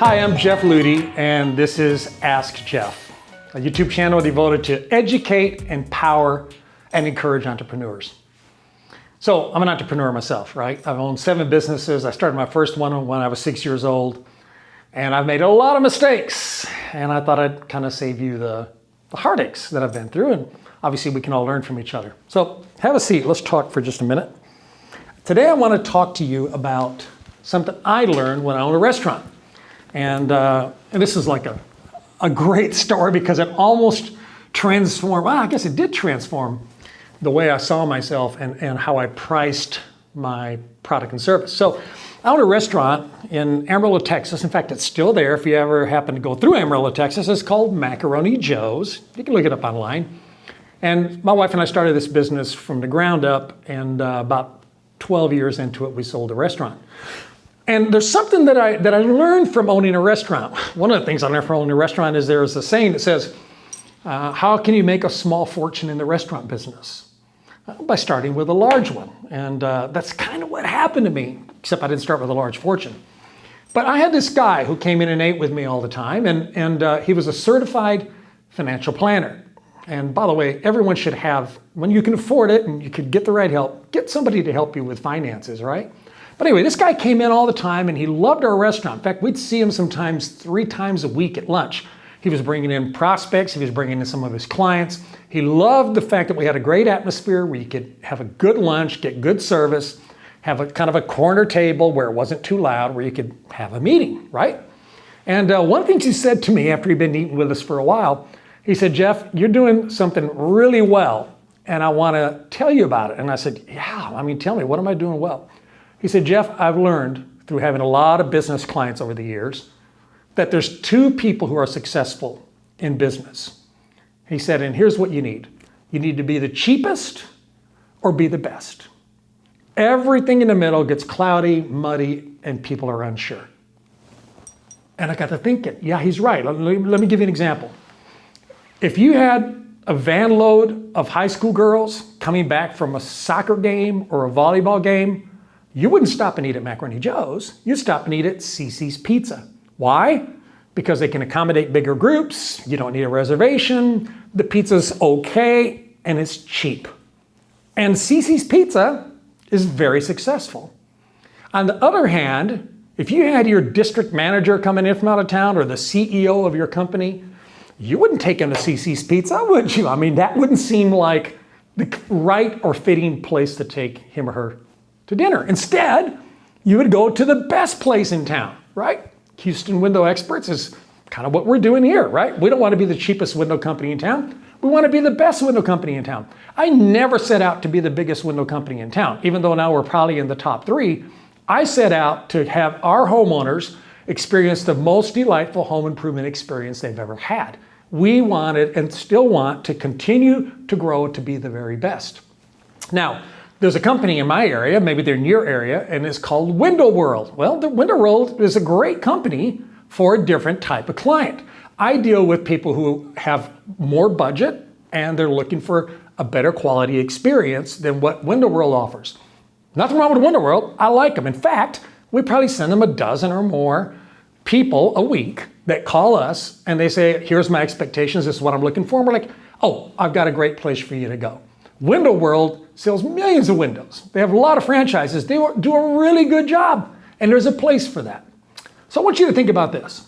Hi, I'm Jeff Ludy, and this is Ask Jeff, a YouTube channel devoted to educate, empower, and encourage entrepreneurs. So I'm an entrepreneur myself, right? I've owned 7 businesses. I started my first one when I was 6 years old, and I've made a lot of mistakes. And I thought I'd kind of save you the heartaches that I've been through, and obviously we can all learn from each other. So have a seat. Let's talk for just a minute. Today I want to talk to you about something I learned when I owned a restaurant. And this is like a great story because it almost transformed, well, I guess it did transform the way I saw myself and how I priced my product and service. So I own a restaurant in Amarillo, Texas. In fact, it's still there if you ever happen to go through Amarillo, Texas. It's called Macaroni Joe's. You can look it up online. And my wife and I started this business from the ground up, and about 12 years into it, we sold the restaurant. And there's something that I learned from owning a restaurant. One of the things I learned from owning a restaurant is there's a saying that says, how can you make a small fortune in the restaurant business? By starting with a large one. And that's kind of what happened to me, except I didn't start with a large fortune. But I had this guy who came in and ate with me all the time, and he was a certified financial planner. And by the way, everyone should have, when you can afford it and you could get the right help, get somebody to help you with finances, right? But anyway, this guy came in all the time and he loved our restaurant. In fact, we'd see him sometimes 3 times a week at lunch. He was bringing in prospects. He was bringing in some of his clients. He loved the fact that we had a great atmosphere where you could have a good lunch, get good service, have a kind of a corner table where it wasn't too loud, where you could have a meeting, right? And one of the things he said to me after he'd been eating with us for a while, he said, Jeff, you're doing something really well, and I want to tell you about it. And I said, yeah, tell me, what am I doing well? He said, Jeff, I've learned through having a lot of business clients over the years that there's 2 people who are successful in business. He said, and here's what you need. You need to be the cheapest or be the best. Everything in the middle gets cloudy, muddy, and people are unsure. And I got to thinking, yeah, he's right. Let me give you an example. If you had a van load of high school girls coming back from a soccer game or a volleyball game, you wouldn't stop and eat at Macaroni Joe's. You'd stop and eat at CiCi's Pizza. Why? Because they can accommodate bigger groups. You don't need a reservation. The pizza's okay, and it's cheap. And CiCi's Pizza is very successful. On the other hand, if you had your district manager coming in from out of town or the CEO of your company, you wouldn't take him to CiCi's Pizza, would you? That wouldn't seem like the right or fitting place to take him or her to dinner. Instead, you would go to the best place in town, right? Houston Window Experts is kind of what we're doing here, right? We don't want to be the cheapest window company in town. We want to be the best window company in town. I never set out to be the biggest window company in town, even though now we're probably in the top 3. I set out to have our homeowners experience the most delightful home improvement experience they've ever had. We wanted and still want to continue to grow to be the very best. Now, there's a company in my area, maybe they're in your area, and it's called Window World. Well, the Window World is a great company for a different type of client. I deal with people who have more budget and they're looking for a better quality experience than what Window World offers. Nothing wrong with Window World. I like them. In fact, we probably send them a dozen or more people a week that call us and they say, here's my expectations, this is what I'm looking for. And we're like, oh, I've got a great place for you to go. Window World sells millions of windows. They have a lot of franchises. They do a really good job, and there's a place for that. So I want you to think about this.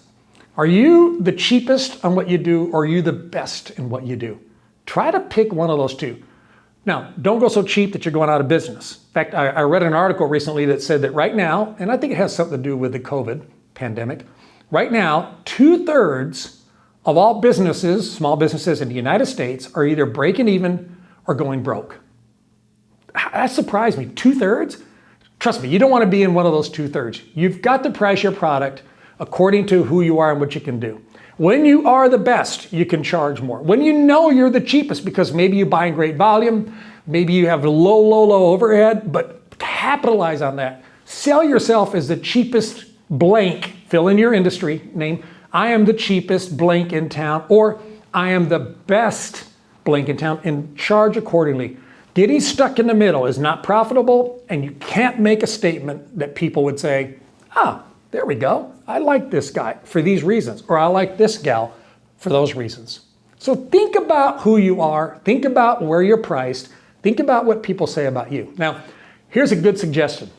Are you the cheapest on what you do, or are you the best in what you do? Try to pick one of those 2. Now, don't go so cheap that you're going out of business. In fact, I read an article recently that said that right now, and I think it has something to do with the COVID pandemic, right now, 2/3 of all businesses, small businesses in the United States, are either breaking even or going broke. That surprised me. 2/3? Trust me, you don't want to be in one of those 2/3. You've got to price your product according to who you are and what you can do. When you are the best, you can charge more. When you know you're the cheapest because maybe you buy in great volume, maybe you have low overhead, but capitalize on that. Sell yourself as the cheapest blank, fill in your industry name. I am the cheapest blank in town, or I am the best blank in town, and charge accordingly. Getting stuck in the middle is not profitable, and you can't make a statement that people would say, there we go. I like this guy for these reasons, or I like this gal for those reasons. So think about who you are, think about where you're priced, think about what people say about you. Now, here's a good suggestion.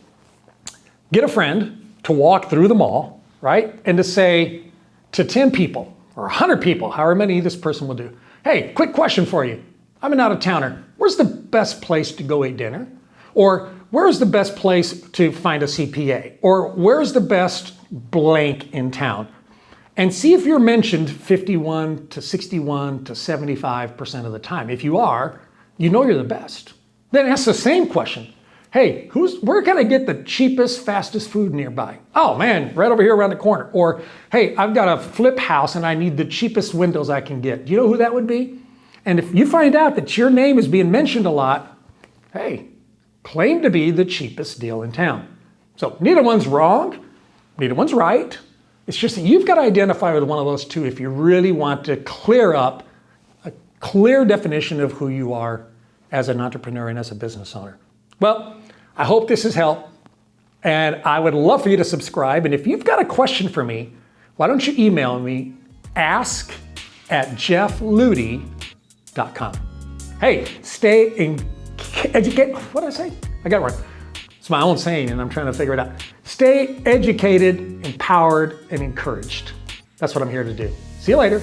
Get a friend to walk through the mall, right? And to say to 10 people or 100 people, however many this person will do, hey, quick question for you. I'm an out-of-towner. Where's the best place to go eat dinner? Or where's the best place to find a CPA? Or where's the best blank in town? And see if you're mentioned 51 to 61 to 75% of the time. If you are, you know you're the best. Then ask the same question. Hey, where can I get the cheapest, fastest food nearby? Oh man, right over here around the corner. Or, hey, I've got a flip house and I need the cheapest windows I can get. Do you know who that would be? And if you find out that your name is being mentioned a lot, hey, claim to be the cheapest deal in town. So neither one's wrong, neither one's right. It's just that you've got to identify with one of those two if you really want to clear up a clear definition of who you are as an entrepreneur and as a business owner. Well, I hope this has helped, and I would love for you to subscribe. And if you've got a question for me, why don't you email me, ask@jeffludy.com. Hey, stay educated. What did I say? I got it wrong. It's my own saying, and I'm trying to figure it out. Stay educated, empowered, and encouraged. That's what I'm here to do. See you later.